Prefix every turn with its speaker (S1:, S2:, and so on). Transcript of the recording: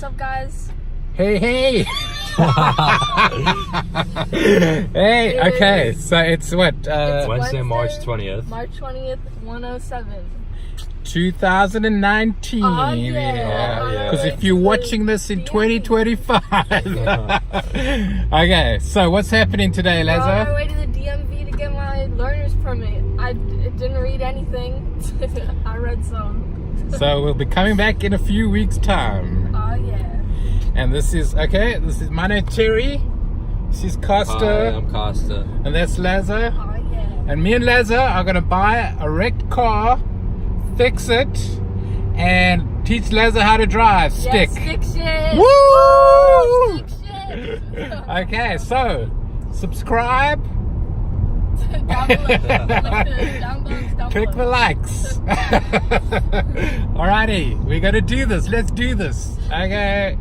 S1: What's up, guys?
S2: Hey, hey. Hey, okay, so it's what?
S3: Wednesday, March 20th.
S1: March 20th, 107.
S2: 2019.
S1: Oh, yeah.
S2: Because if you're watching this in 2025. Okay, so what's happening today,
S1: We're on our
S2: Lazo?
S1: way to the DMV to get my learner's permit. I didn't read anything. I read some.
S2: So we'll be coming back in a few weeks' time.
S1: Oh, yeah.
S2: And this is, my name's Terry. This is Costa.
S3: Hi, I'm Costa.
S2: And that's Lazo.
S1: Oh, yeah.
S2: And me and Lazo are going to buy a wrecked car, fix it, and teach Lazo how to drive. Stick.
S1: Yeah, stick shit.
S2: Woo!
S1: Stick shit.
S2: Okay, so subscribe,
S1: Down below.
S2: click the likes. Alrighty, we're gonna do this. Let's do this. Okay.